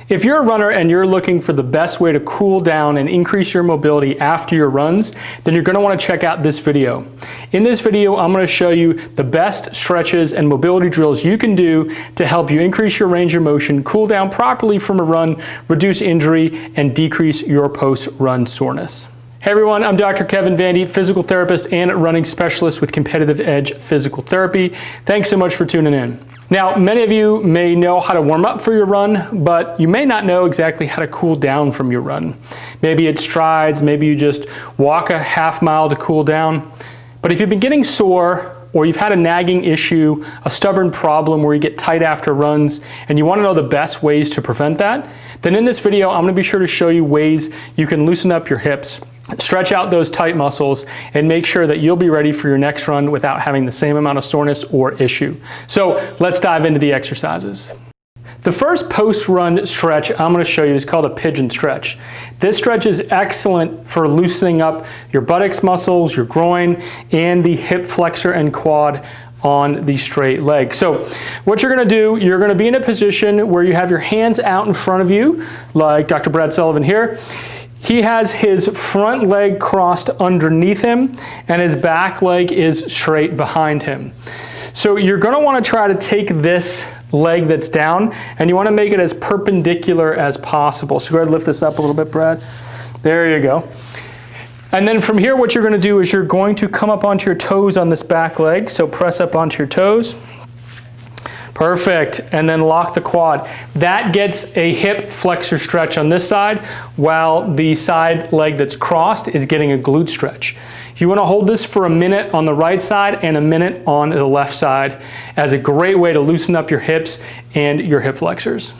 If you're a runner and you're looking for the best way to cool down and increase your mobility after your runs, then you're going to want to check out this video. In this video, I'm going to show you the best stretches and mobility drills you can do to help you increase your range of motion, cool down properly from a run, reduce injury, and decrease your post-run soreness. Hey everyone, I'm Dr. Kevin Vandi, physical therapist and running specialist with Competitive Edge Physical Therapy. Thanks so much for tuning in. Now, many of you may know how to warm up for your run, but you may not know exactly how to cool down from your run. Maybe it's strides, maybe you just walk a half mile to cool down. But if you've been getting sore, or you've had a nagging issue, a stubborn problem where you get tight after runs, and you want to know the best ways to prevent that, then in this video, I'm going to be sure to show you ways you can loosen up your hips, stretch out those tight muscles, and make sure that you'll be ready for your next run without having the same amount of soreness or issue. So let's dive into the exercises. The first post-run stretch I'm going to show you is called a pigeon stretch. This stretch is excellent for loosening up your buttocks muscles, your groin, and the hip flexor and quad on the straight leg. So what you're going to do, you're going to be in a position where you have your hands out in front of you, like Dr. Brad Sullivan here. He has his front leg crossed underneath him and his back leg is straight behind him. So you're going to want to try to take this leg that's down and you want to make it as perpendicular as possible. So go ahead and lift this up a little bit, Brad. There you go. And then from here, what you're going to do is you're going to come up onto your toes on this back leg. So press up onto your toes. Perfect, and then lock the quad. That gets a hip flexor stretch on this side, while the side leg that's crossed is getting a glute stretch. You want to hold this for a minute on the right side and a minute on the left side as a great way to loosen up your hips and your hip flexors.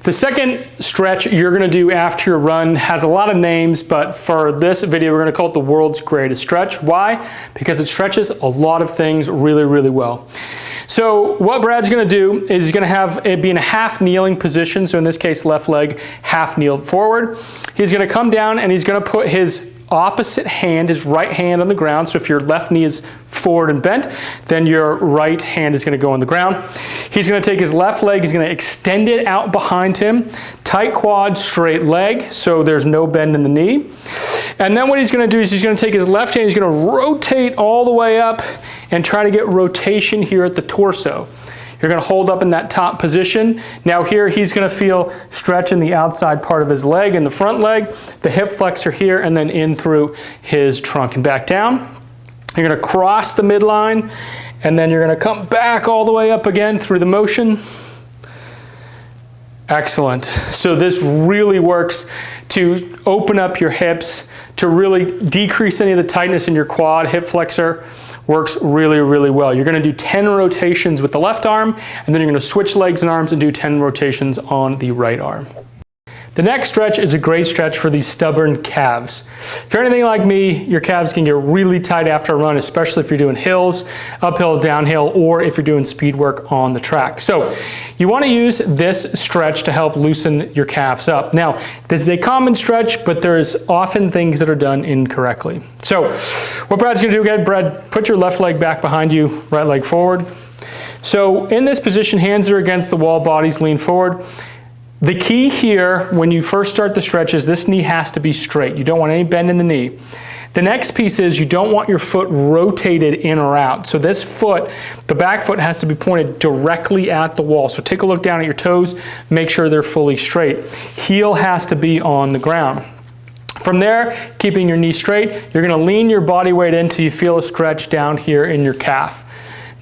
The second stretch you're going to do after your run has a lot of names, but for this video, we're going to call it the world's greatest stretch. Why? Because it stretches a lot of things really, really well. So what Brad's going to do is he's going to have it be in a half kneeling position. So in this case, left leg half kneeled forward. He's going to come down and he's going to put his opposite hand, his right hand on the ground. So if your left knee is forward and bent, then your right hand is going to go on the ground. He's going to take his left leg, he's going to extend it out behind him, tight quad, straight leg, so there's no bend in the knee. And then what he's going to do is he's going to take his left hand, he's going to rotate all the way up and try to get rotation here at the torso. You're going to hold up in that top position. Now here he's going to feel stretch in the outside part of his leg and the front leg, the hip flexor here, and then in through his trunk and back down. You're going to cross the midline, and then you're going to come back all the way up again through the motion. Excellent. So this really works to open up your hips, to really decrease any of the tightness in your quad, hip flexor. Works really, really well. You're going to do 10 rotations with the left arm, and then you're going to switch legs and arms and do 10 rotations on the right arm. The next stretch is a great stretch for these stubborn calves. If you're anything like me, your calves can get really tight after a run, especially if you're doing hills, uphill, downhill, or if you're doing speed work on the track. So you want to use this stretch to help loosen your calves up. Now, this is a common stretch, but there's often things that are done incorrectly. So what Brad's going to do, again, Brad, put your left leg back behind you, right leg forward. So in this position, hands are against the wall, bodies lean forward. The key here, when you first start the stretch, is this knee has to be straight. You don't want any bend in the knee. The next piece is you don't want your foot rotated in or out. So this foot, the back foot, has to be pointed directly at the wall. So take a look down at your toes, make sure they're fully straight. Heel has to be on the ground. From there, keeping your knee straight, you're going to lean your body weight in until you feel a stretch down here in your calf.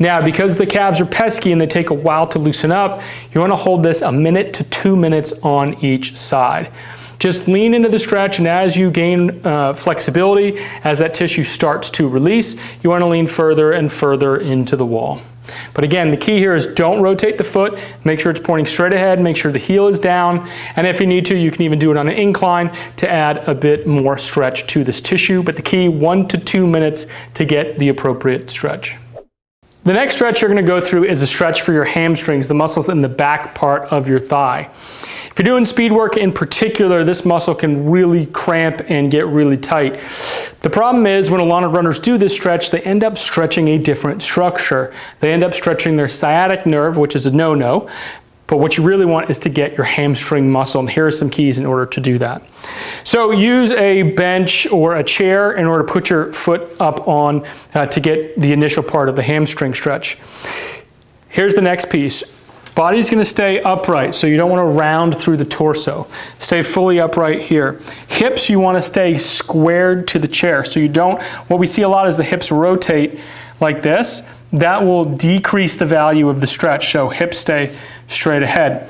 Now, because the calves are pesky and they take a while to loosen up, you want to hold this a minute to 2 minutes on each side. Just lean into the stretch, and as you gain flexibility, as that tissue starts to release, you want to lean further and further into the wall. But again, the key here is don't rotate the foot, make sure it's pointing straight ahead, make sure the heel is down, and if you need to, you can even do it on an incline to add a bit more stretch to this tissue. But the key, 1 to 2 minutes to get the appropriate stretch. The next stretch you're going to go through is a stretch for your hamstrings, the muscles in the back part of your thigh. If you're doing speed work in particular, this muscle can really cramp and get really tight. The problem is when a lot of runners do this stretch, they end up stretching a different structure. They end up stretching their sciatic nerve, which is a no-no. But what you really want is to get your hamstring muscle, and here are some keys in order to do that. So use a bench or a chair in order to put your foot up on to get the initial part of the hamstring stretch. Here's the next piece. Body's going to stay upright, so you don't want to round through the torso. Stay fully upright here. Hips, you want to stay squared to the chair, so you don't, what we see a lot is the hips rotate like this. That will decrease the value of the stretch, so hips stay straight ahead.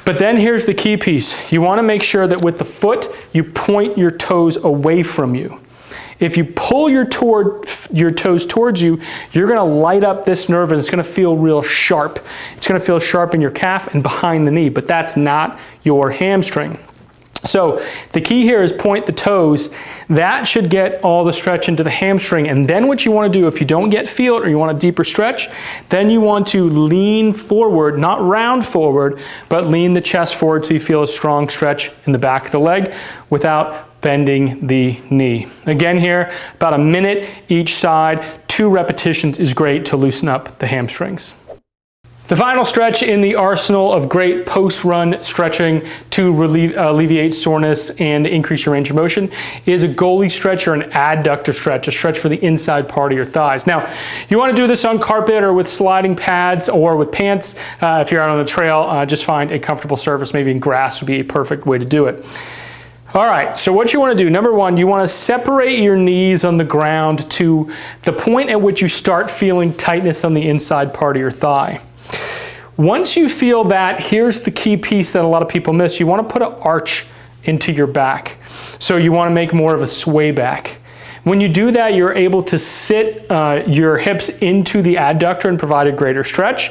But then here's the key piece. You want to make sure that with the foot, you point your toes away from you. If you pull your toes towards you, you're going to light up this nerve and it's going to feel real sharp. It's going to feel sharp in your calf and behind the knee, but that's not your hamstring. So the key here is point the toes. That should get all the stretch into the hamstring. And then what you want to do, if you don't get feel it or you want a deeper stretch, then you want to lean forward, not round forward, but lean the chest forward so you feel a strong stretch in the back of the leg without bending the knee. Again here, about a minute each side. 2 repetitions is great to loosen up the hamstrings. The final stretch in the arsenal of great post-run stretching to alleviate soreness and increase your range of motion is a goalie stretch or an adductor stretch, a stretch for the inside part of your thighs. Now, you want to do this on carpet or with sliding pads or with pants. If you're out on the trail, just find a comfortable surface. Maybe in grass would be a perfect way to do it. All right, so what you want to do, number one, you want to separate your knees on the ground to the point at which you start feeling tightness on the inside part of your thigh. Once you feel that, here's the key piece that a lot of people miss. You want to put an arch into your back. So you want to make more of a sway back. When you do that, you're able to sit your hips into the adductor and provide a greater stretch.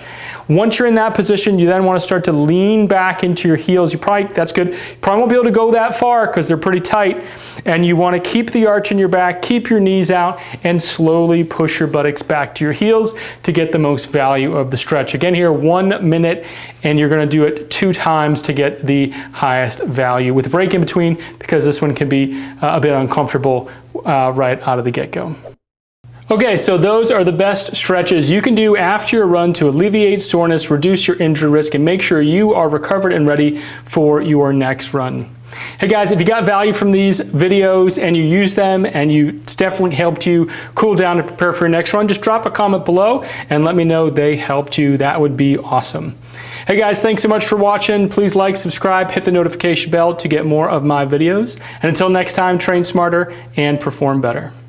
Once you're in that position, you then want to start to lean back into your heels. That's good. You probably won't be able to go that far because they're pretty tight. And you want to keep the arch in your back, keep your knees out, and slowly push your buttocks back to your heels to get the most value of the stretch. Again here, 1 minute, and you're going to do it 2 times to get the highest value with a break in between because this one can be a bit uncomfortable right out of the get-go. Okay, so those are the best stretches you can do after your run to alleviate soreness, reduce your injury risk, and make sure you are recovered and ready for your next run. Hey guys, if you got value from these videos and you use them and it's definitely helped you cool down and prepare for your next run, just drop a comment below and let me know they helped you. That would be awesome. Hey guys, thanks so much for watching. Please like, subscribe, hit the notification bell to get more of my videos. And until next time, train smarter and perform better.